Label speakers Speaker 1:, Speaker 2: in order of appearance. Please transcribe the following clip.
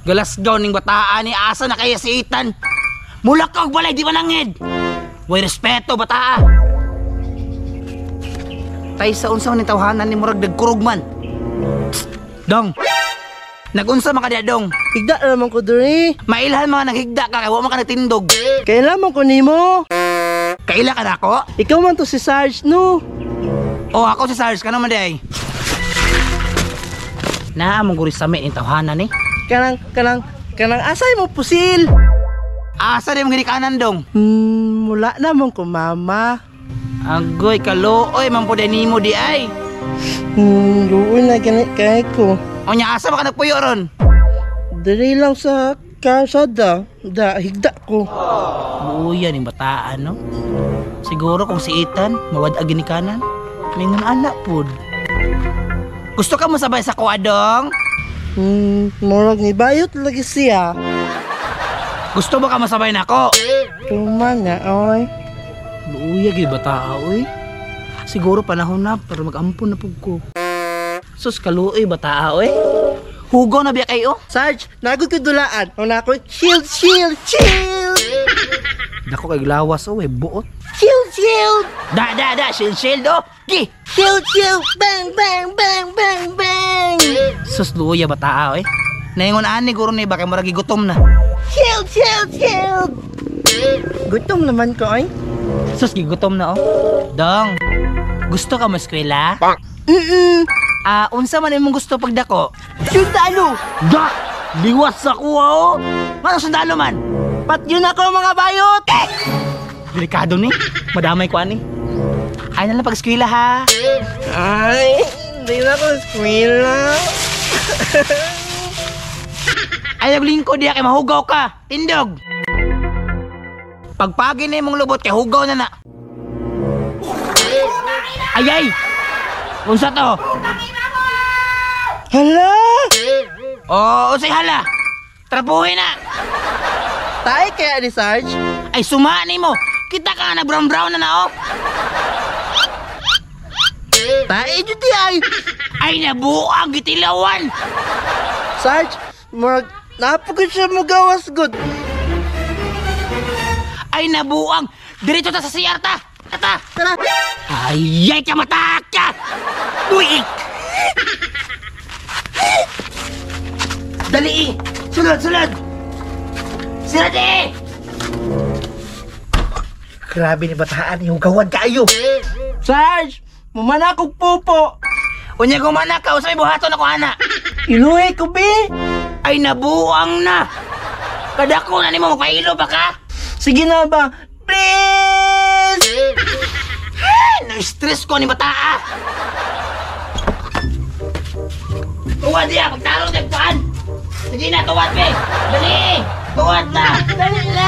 Speaker 1: Galasgaw ning bataan ni asa na kaya si Ethan. Mula ka og balay di manangid. Way respeto bataa. Tay sa unsa man ni tawhanan ni murag dagkurog man. Dong. Nagunsa man ka diha dong?
Speaker 2: Higda naman ko diri.
Speaker 1: Mailhan mga naghigda ka kay wa man ka nagtindog.
Speaker 2: Kailan man ko nimo?
Speaker 1: Kaila ka na ako?
Speaker 2: Ikaw man to si Sarge, no?
Speaker 1: Oh, ako si Sarge ka naman day. Naamong guri sa min tawhanan ni.
Speaker 2: Kanang asay mo pusil.
Speaker 1: Asa din mong ginikanan dong?
Speaker 2: Mula naman ko mama.
Speaker 1: Agoy kalooy man po nimo di ay.
Speaker 2: Doon na ganit kay ko.
Speaker 1: O nya asa ba ka nagpuyo ron?
Speaker 2: Diri lang sa kasada. Higda ko.
Speaker 1: Buya ning bataan no. Siguro kung si Ethan mawad-ag ginikanan. Mingon anak pud. Gusto ka mo sabay sa kuha dong?
Speaker 2: Murag ni bayot lagi siya.
Speaker 1: Gusto mo ka masabay na ako?
Speaker 2: Tuman na, oy.
Speaker 1: Buya gid bataa oy. Siguro panahon na para mag-ampon na pug ko. Sus kaluoy bataa oy. Hugo na biya kayo?
Speaker 2: Sarge, nagod ko dulaan. Una ko, chill.
Speaker 1: Dako kay lawas oy, buot.
Speaker 2: Chill.
Speaker 1: Da, shield oh. Gi.
Speaker 2: Chill. Bang.
Speaker 1: Sus luya bataa oy. Naingon ani guro ni bakay murag gutom na.
Speaker 2: Chill. Gutom naman ko, oy.
Speaker 1: Sus gigutom na oh. Dong. Gusto ka mo eskwela? Unsa man imong gusto pagdako?
Speaker 2: Sundalo!
Speaker 1: Da! Liwas sa kuha oh! Ano sundalo man?
Speaker 2: Pat yun ako mga bayot!
Speaker 1: Delikado ni. Madamay ko ani. Ay na lang pag-eskwela ha.
Speaker 2: Ay, hindi na ako eskwela.
Speaker 1: Ay naglingko diya kay mahugaw ka. Tindog! Pagpagin na imong lubot kay hugaw na na. Ayay! Unsa to?
Speaker 2: Hala!
Speaker 1: Oo, say hala. Trapuhin na.
Speaker 2: Tay kaya ni Sarge?
Speaker 1: Ay sumani mo. Kita ka na brown na oh.
Speaker 2: Tay, juti ay!
Speaker 1: Ay nabuang gitilawan.
Speaker 2: Sarge, murag napagod siya mo gawas good.
Speaker 1: Ay nabuang. Diretso ta sa CR ta. Tara. Ayay ka mataka. Uy. Dali. Sulod. Sirade. Grabe ni bataan yung gawad kayo.
Speaker 2: Sarge, mumana kong pupo.
Speaker 1: Unya gumana ka, usay buhaton ako ana.
Speaker 2: Iluhi ko, be.
Speaker 1: Ay nabuang na. Kadako na nimo magpailo ba ka?
Speaker 2: Sige na ba? Please!
Speaker 1: Na-stress ko ni bataa. Tuwad niya, pagtalo ng paan. Sige na, tuwad, be. Dali, tuwad na.
Speaker 2: Dali na!